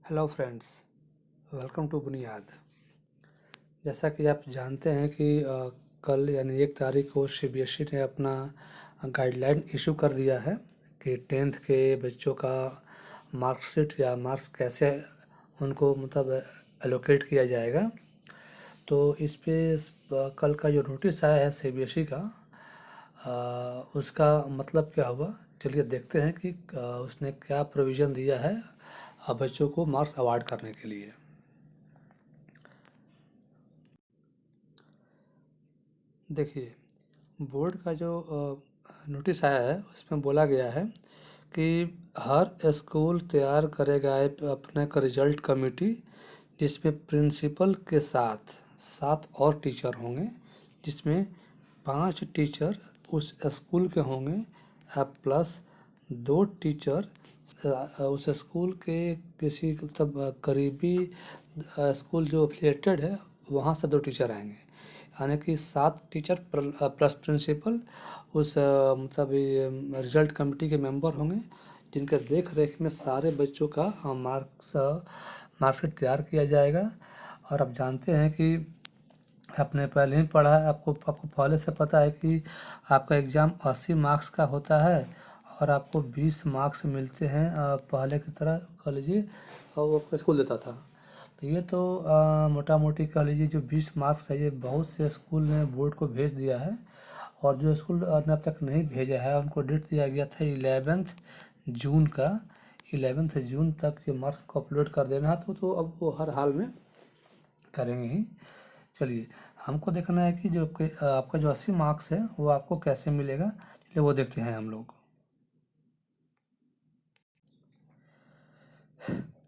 Hello friends, welcome to बुनियाद। जैसा कि आप जानते हैं कि कल यानी 1 तारीख को सीबीएसई ने अपना गाइडलाइन इशू कर दिया है कि 10th के बच्चों का मार्कशीट या मार्क्स कैसे उनको मतलब एलोकेट किया जाएगा। तो इस पे कल का जो नोटिस आया है सीबीएसई का, उसका मतलब क्या हुआ, चलिए देखते हैं कि उसने क्या प्रोविज़न दिया है बच्चों को मार्क्स अवार्ड करने के लिए। देखिए, बोर्ड का जो नोटिस आया है उसमें बोला गया है कि हर स्कूल तैयार करेगा अपने का रिजल्ट कमेटी, जिसमें प्रिंसिपल के साथ 7 और टीचर होंगे, जिसमें 5 टीचर उस स्कूल के होंगे प्लस 2 टीचर उस स्कूल के किसी मतलब करीबी स्कूल जो अफिलिएटेड है वहाँ से 2 टीचर आएंगे, यानी कि 7 टीचर प्लस प्रिंसिपल उस मतलब ये रिजल्ट कमेटी के मेंबर होंगे, जिनके देख रेख में सारे बच्चों का मार्कशीट तैयार किया जाएगा। और आप जानते हैं कि आपने पहले ही पढ़ा है, आपको पहले से पता है कि आपका एग्ज़ाम 80 मार्क्स का होता है और आपको 20 मार्क्स मिलते हैं पहले की तरह कह लीजिए और वो आपका स्कूल देता था। तो ये तो मोटा मोटी कह लीजिए जो 20 मार्क्स है ये बहुत से स्कूल ने बोर्ड को भेज दिया है, और जो स्कूल ने अब तक नहीं भेजा है उनको डेट दिया गया था 11 जून का। 11 जून तक ये मार्क्स को अपलोड कर देना है, तो अब वो हर हाल में करेंगे ही। चलिए, हमको देखना है कि जो आपका जो 80 मार्क्स है वो आपको कैसे मिलेगा, चलिए वो देखते हैं हम लोग।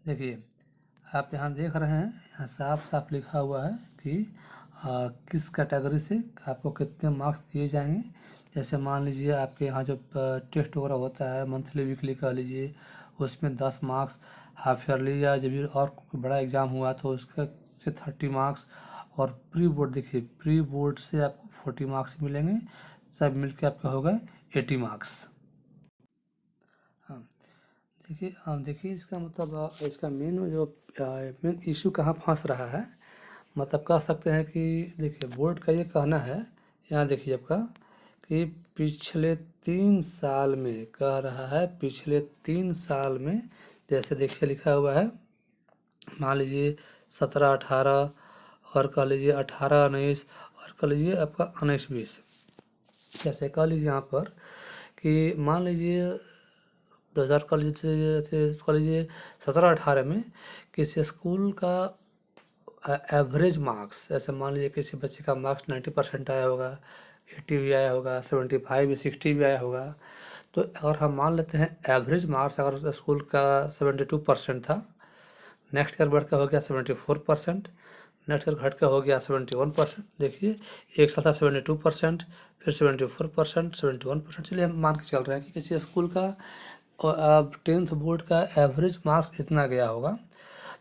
देखिए, आप यहाँ देख रहे हैं, यहाँ साफ साफ लिखा हुआ है कि किस कैटेगरी से आपको कितने मार्क्स दिए जाएंगे। जैसे मान लीजिए आपके यहाँ जो टेस्ट वगैरह होता है मंथली वीकली कह लीजिए, उसमें 10 मार्क्स, हाफ ईयरली या जब भी और कोई बड़ा एग्ज़ाम हुआ तो उसका से 30 मार्क्स, और प्री बोर्ड देखिए प्री बोर्ड से आपको 40 मार्क्स मिलेंगे, सब मिलके आपका होगा 80 मार्क्स। हाँ, देखिए इसका मतलब इसका मेन इशू कहाँ फंस रहा है, मतलब कह सकते हैं कि देखिए बोर्ड का ये कहना है, यहाँ देखिए आपका कि पिछले 3 साल में कह रहा है, पिछले 3 साल में जैसे देखिए लिखा हुआ है, मान लीजिए 17-18 और कह लीजिए 18-19 और कह लीजिए आपका 19-20। जैसे कह लीजिए यहाँ पर कि मान लीजिए 2000 कॉलेज 17-18 में किसी स्कूल का एवरेज मार्क्स, जैसे मान लीजिए किसी बच्चे का मार्क्स 90% आया होगा, 80 भी आया होगा, 75 भी 60 भी आया होगा। तो अगर हम मान लेते हैं एवरेज मार्क्स अगर उस स्कूल का 72% था, नेक्स्ट ईयर बढ़ के हो गया 74%, नेक्स्ट ईयर घट के हो गया 71%। देखिए एक साल था 72%, फिर 74%, 71%। चलिए हम मान के चल रहे हैं कि किसी स्कूल का 10th बोर्ड का एवरेज मार्क्स इतना गया होगा।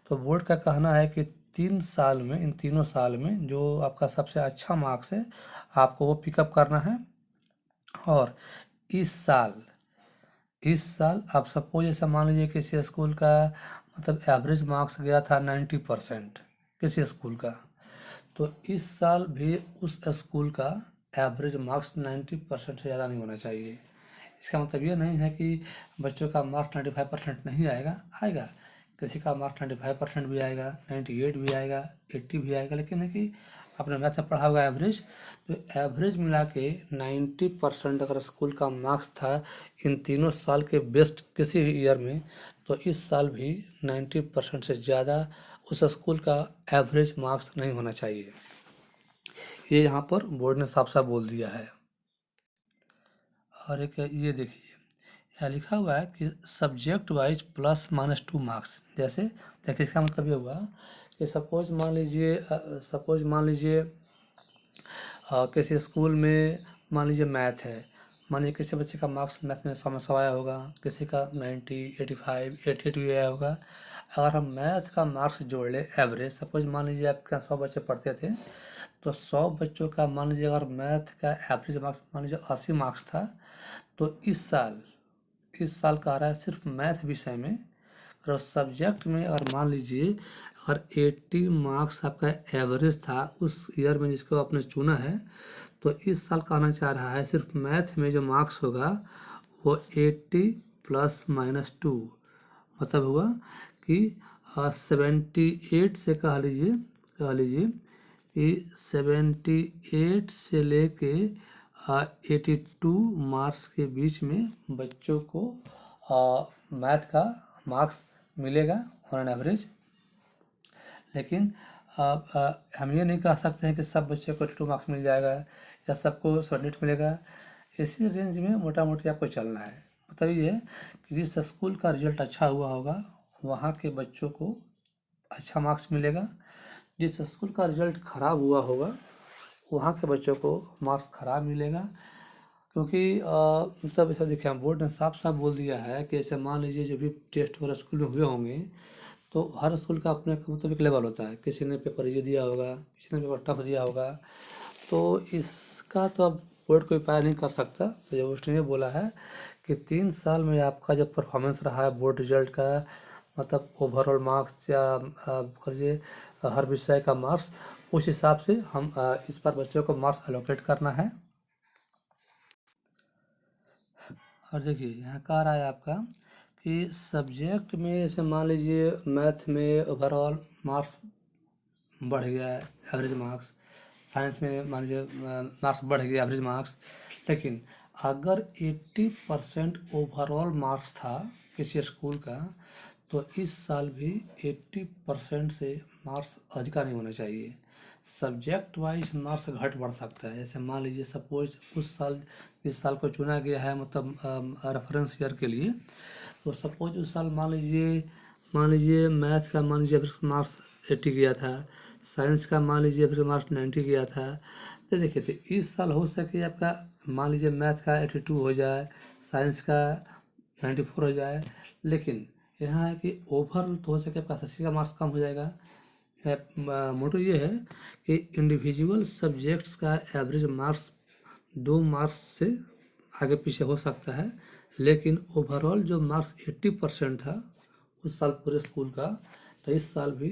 तो बोर्ड का कहना है कि 3 साल में, इन तीनों साल में जो आपका सबसे अच्छा मार्क्स है आपको वो पिकअप करना है। और इस साल आप सपोज ऐसा मान लीजिए किसी स्कूल का मतलब एवरेज मार्क्स गया था 90% किसी स्कूल का, तो इस साल भी उस स्कूल का एवरेज मार्क्स 90% से ज़्यादा नहीं होना चाहिए। इसका मतलब ये नहीं है कि बच्चों का मार्क्स 95% नहीं आएगा, आएगा, किसी का मार्क्स 95% भी आएगा, 98 भी आएगा, 80 भी आएगा, लेकिन है कि आपने मैथ में पढ़ा होगा एवरेज, तो एवरेज मिला के 90% अगर स्कूल का मार्क्स था इन तीनों साल के बेस्ट किसी भी ईयर में, तो इस साल भी 90% से ज़्यादा उस स्कूल का एवरेज मार्क्स नहीं होना चाहिए। ये यहाँ पर बोर्ड ने साफ साफ बोल दिया है। और एक ये देखिए यहाँ लिखा हुआ है कि सब्जेक्ट वाइज +-2 मार्क्स। जैसे देखिए इसका मतलब ये हुआ कि सपोज मान लीजिए किसी स्कूल में मान लीजिए मैथ है, मान लीजिए किसी बच्चे का मार्क्स मैथ में 100 आया होगा, किसी का 90, 85, 88 भी आया होगा। अगर हम मैथ का मार्क्स जोड़ ले एवरेज, सपोज मान लीजिए आपके यहाँ 100 बच्चे पढ़ते थे, तो 100 बच्चों का मान लीजिए अगर मैथ का एवरेज मार्क्स मान लीजिए 80 मार्क्स था, तो इस साल का आ रहा है सिर्फ मैथ विषय में और सब्जेक्ट में और मान लीजिए अगर 80 मार्क्स आपका एवरेज था उस ईयर में जिसको आपने चुना है, तो इस साल कहना चाह रहा है सिर्फ मैथ में जो मार्क्स होगा वो 80 प्लस माइनस 2, मतलब हुआ कि 78 से कह लीजिए कि 78 से लेके 82 मार्क्स के बीच में बच्चों को मैथ का मार्क्स मिलेगा ऑन एन एवरेज। लेकिन हम ये नहीं कह सकते हैं कि सब बच्चों को 82 मार्क्स मिल जाएगा या सबको 78 मिलेगा। इसी रेंज में मोटा मोटी आपको चलना है। मतलब ये है कि जिस स्कूल का रिजल्ट अच्छा हुआ होगा वहाँ के बच्चों को अच्छा मार्क्स मिलेगा, जिस स्कूल का रिजल्ट ख़राब हुआ होगा वहाँ के बच्चों को मार्क्स ख़राब मिलेगा। क्योंकि मतलब ऐसा देखिए बोर्ड ने साफ साफ बोल दिया है कि ऐसे मान लीजिए जो भी टेस्ट वगैरह स्कूल में हुए होंगे तो हर स्कूल का अपने मतलब एक लेवल होता है, किसी ने पेपर इजी दिया होगा, किसी ने पेपर टफ दिया होगा। तो इसका तो अब बोर्ड कोई उपाय नहीं कर सकता। तो जो उसने ये बोला है कि 3 साल में आपका जो परफॉर्मेंस रहा है बोर्ड रिजल्ट का, मतलब ओवरऑल मार्क्स या करिए हर विषय का मार्क्स, उस हिसाब से हम इस पर बच्चों को मार्क्स एलोकेट करना है। और देखिए यहाँ कह रहा है आपका कि सब्जेक्ट में जैसे मान लीजिए मैथ में ओवरऑल मार्क्स बढ़ गया है एवरेज मार्क्स, साइंस में मान लीजिए मार्क्स बढ़ गया एवरेज मार्क्स, लेकिन अगर 80% ओवरऑल मार्क्स था किसी स्कूल का तो इस साल भी 80% से मार्क्स अधिका नहीं होना चाहिए। सब्जेक्ट वाइज मार्क्स घट बढ़ सकता है। जैसे मान लीजिए सपोज उस साल जिस साल को चुना गया है मतलब रेफरेंस ईयर के लिए, तो सपोज उस साल मान लीजिए मैथ का मान लीजिए मार्क्स 80 गया था, साइंस का मान लीजिए फिर मार्क्स 90 गया था। तो देखिए तो इस साल हो सके आपका मान लीजिए मैथ का 82 हो जाए, साइंस का 94 हो जाए, लेकिन यहाँ है कि ओवरऑल तो हो सके आपका 80 का मार्क्स कम हो जाएगा। मोटो ये है कि इंडिविजुअल सब्जेक्ट्स का एवरेज मार्क्स 2 मार्क्स से आगे पीछे हो सकता है, लेकिन ओवरऑल जो मार्क्स 80% था उस साल पूरे स्कूल का, तो इस साल भी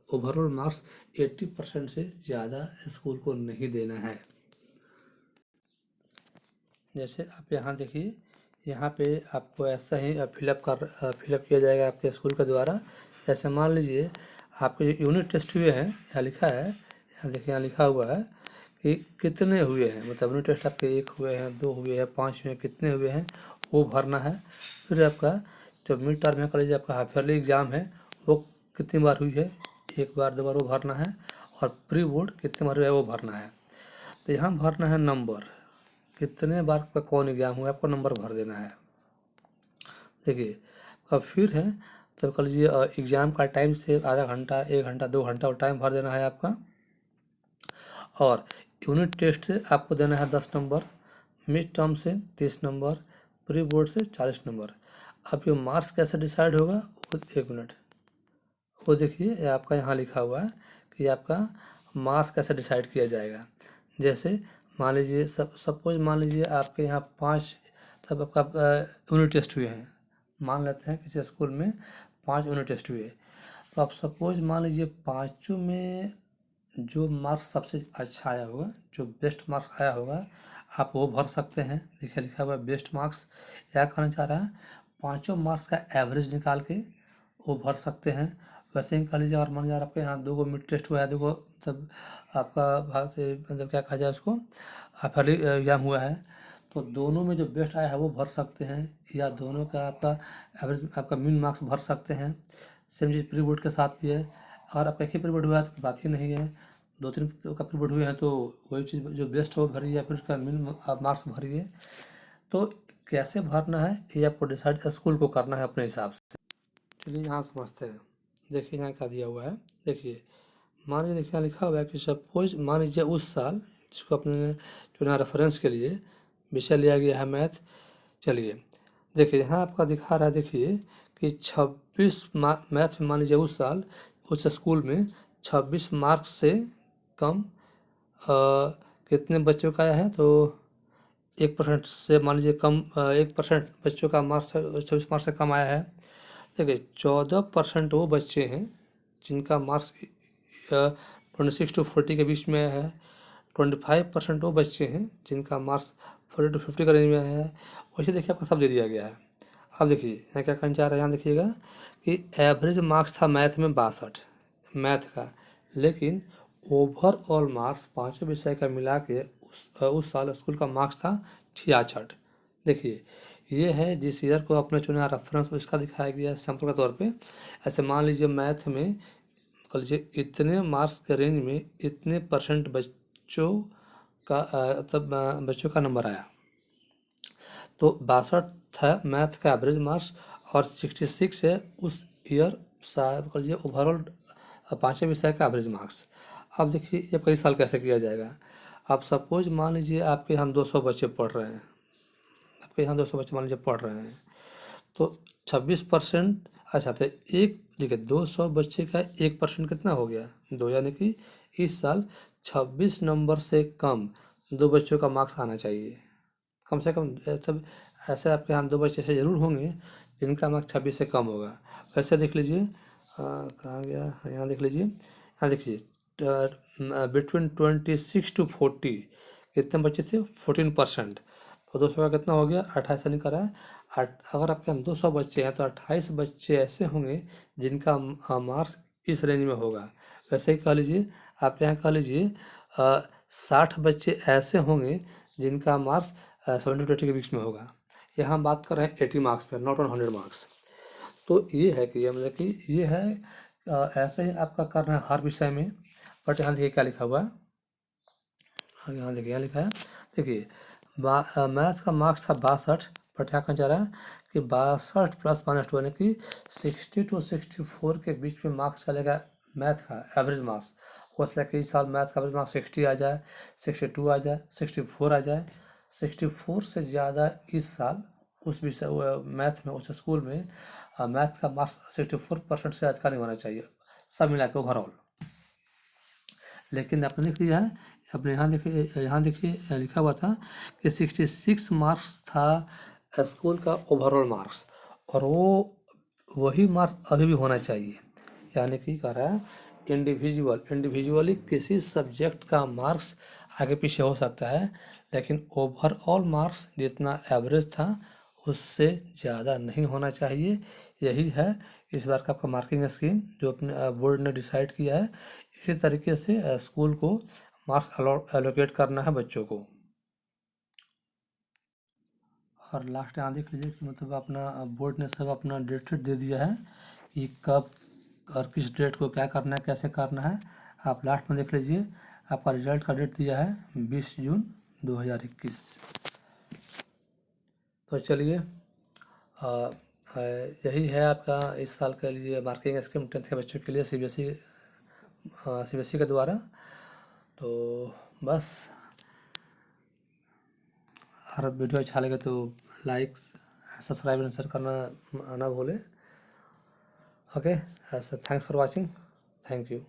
ओवरऑल मार्क्स 80% से ज़्यादा स्कूल को नहीं देना है। जैसे आप यहाँ देखिए, यहाँ पे आपको ऐसा ही फिलअप किया जाएगा आपके स्कूल के द्वारा। जैसे मान लीजिए आपके जो यूनिट टेस्ट हुए हैं, यहाँ लिखा है, यहाँ देखिए यहाँ लिखा हुआ है कि कितने हुए हैं, मतलब यूनिट टेस्ट आपके 1 हुए हैं, 2 हुए हैं, 5 हुए हैं, कितने हुए हैं वो भरना है। फिर आपका जो मिड टर्म है कॉलेज आपका हाफ ईयरली एग्ज़ाम है वो कितनी बार हुई है, 1 बार 2 बार वो भरना है, और प्री बोर्ड कितने बार हुआ है वो भरना है। तो यहाँ भरना है नंबर, कितने बार का कौन एग्जाम हुआ आपको नंबर भर देना है। देखिए अब फिर है तब कह लीजिए एग्ज़ाम का टाइम से आधा घंटा 1 घंटा 2 घंटा और टाइम भर देना है आपका। और यूनिट टेस्ट से आपको देना है 10 नंबर, मिड टर्म से 30 नंबर, प्री बोर्ड से 40 नंबर। अब ये मार्क्स कैसे डिसाइड होगा वो 1 मिनट, वो देखिए आपका यहाँ लिखा हुआ है कि आपका मार्क्स कैसे डिसाइड किया जाएगा। जैसे मान लीजिए सपोज मान लीजिए आपके यहाँ 5 तब आपका यूनिट टेस्ट हुए हैं, मान लेते हैं किसी स्कूल में 5 यूनिट टेस्ट हुए, तो आप सपोज मान लीजिए 5 में जो मार्क्स सबसे अच्छा आया होगा, जो बेस्ट मार्क्स आया होगा आप वो भर सकते हैं। देखिए लिखा हुआ है बेस्ट मार्क्स, क्या कहना चाह रहा है 5 मार्क्स का एवरेज निकाल के वो भर सकते हैं। वैसे ही कह लीजिए और मान लीजिए आपके यहाँ 2 मिड टेस्ट हुआ है, 2 मतलब आपका भाग से मतलब क्या कहा जाए उसको हाफ एग्जाम हुआ है, तो दोनों में जो बेस्ट आया है वो भर सकते हैं, या दोनों का आपका एवरेज आपका मिन मार्क्स भर सकते हैं। सेम चीज़ प्री बोर्ड के साथ भी है। और आप एक ही प्री बोर्ड हुआ है तो बात ही नहीं है, 2-3 का प्री बोर्ड हुए हैं तो वही चीज़ जो बेस्ट हो भरिए या फिर उसका मिन मार्क्स भरिए। तो कैसे भरना है ये आपको डिसाइड स्कूल को करना है अपने हिसाब से। चलिए यहाँ समझते हैं। देखिए यहाँ क्या दिया हुआ है, देखिए मान लीजिए देखिए लिखा हुआ है कि सपोज मान लीजिए उस साल जिसको अपने चुना रेफरेंस के लिए विषय लिया गया है मैथ। चलिए देखिए यहाँ आपका दिखा रहा है, देखिए कि 26 मैथ में मान लीजिए उस साल उस स्कूल में 26 मार्क्स से कम कितने बच्चों का आया है, तो 1% से मान लीजिए कम 1% बच्चों का मार्क्स 26 मार्क्स से कम आया है। देखिए 14% वो बच्चे हैं जिनका मार्क्स 26 to 40 के बीच में है। 25% वो बच्चे हैं जिनका मार्क्स 40 to 50 का रेंज में है। वैसे देखिए आपको सब दे दिया गया है। अब देखिए यहाँ क्या करना चाह रहे हैं, यहाँ देखिएगा कि एवरेज मार्क्स था मैथ में 62 मैथ का, लेकिन ओवरऑल मार्क्स पाँचों विषय का मिला के उस साल स्कूल का मार्क्स था 66। देखिए ये है जिस ईयर को आपने चुना रेफरेंस, इसका दिखाया गया है सैंपल के तौर पे। ऐसे मान लीजिए मैथ में कह लीजिए इतने मार्क्स के रेंज में इतने % बच्चों का तब बच्चों का नंबर आया, तो 62 था मैथ का एवरेज मार्क्स और 66 है उस ईयर साहब कर लीजिए ओवरऑल पाँचवें विषय का एवरेज मार्क्स। अब देखिए ये कई साल कैसे किया जाएगा। अब सपोज मान लीजिए आपके यहाँ 200 बच्चे पढ़ रहे हैं, आपके यहाँ 200 बच्चे मान लीजिए पढ़ रहे हैं, तो 26%। अच्छा तो एक देखिए 200 बच्चे का 1% कितना हो गया 2, यानी कि इस साल 26 नंबर से कम 2 बच्चों का मार्क्स आना चाहिए कम से कम। तब ऐसे आपके यहाँ 2 बच्चे ऐसे ज़रूर होंगे जिनका मार्क्स 26 से कम होगा। वैसे देख लीजिए कहाँ गया, यहाँ देख लीजिए, यहाँ देखिए बिटवीन 26 to 40 कितने बच्चे थे 14%, तो 200 का कितना हो गया 28 से निकल रहा है। अगर आपके यहाँ 200 बच्चे हैं तो 28 बच्चे ऐसे होंगे जिनका मार्क्स इस रेंज में होगा। वैसे ही कह लीजिए आप यहाँ कह लीजिए 60 बच्चे ऐसे होंगे जिनका मार्क्स 70 to 80 के बीच में होगा। यहाँ हम बात कर रहे हैं 80 मार्क्स पर, नॉट ऑन 100 मार्क्स। तो ये है कि मतलब कि ये है ऐसे ही आपका करना है हर विषय में। बट यहाँ देखिए क्या लिखा हुआ है, यहाँ देखिए क्या लिखा है, देखिए मैथ का मार्क्स था 62, बट यहाँ कहा जा रहा है कि 62 + -2 यानी कि 60 to 64 के बीच में मार्क्स चलेगा मैथ का एवरेज मार्क्स। हो सकता है कि इस साल मैथ का एवरेज मार्क्स 60 आ जाए, 62 आ जाए, 64 आ जाए। 64 से ज़्यादा इस साल उस विषय मैथ में उस स्कूल में मैथ का मार्क्स 64% से अधिक नहीं होना चाहिए सब मिला के ओवरऑल। लेकिन आपने देख लिया है, अपने यहाँ देखिए लिखा हुआ था कि 66 मार्क्स था स्कूल का ओवरऑल मार्क्स, और वही मार्क्स अभी भी होना चाहिए। यानी कि कह रहा है इंडिविजुअली किसी सब्जेक्ट का मार्क्स आगे पीछे हो सकता है, लेकिन ओवरऑल मार्क्स जितना एवरेज था उससे ज़्यादा नहीं होना चाहिए। यही है इस बार का आपका मार्किंग स्कीम जो अपने बोर्ड ने डिसाइड किया है। इसी तरीके से स्कूल को मार्क्स एलोकेट करना है बच्चों को। और लास्ट यहाँ देख लीजिए कि मतलब अपना बोर्ड ने सब अपना डेट दे दिया है कि कब और किस डेट को क्या करना है कैसे करना है। आप लास्ट में देख लीजिए आपका रिजल्ट का डेट दिया है 20 जून 2021। तो चलिए यही है आपका इस साल के लिए मार्किंग स्कीम 10th के बच्चों के लिए CBSE के द्वारा। तो बस अगर वीडियो अच्छा लगे तो लाइक सब्सक्राइब एंड शेयर करना ना भूलें। Okay, thanks for watching, thank you.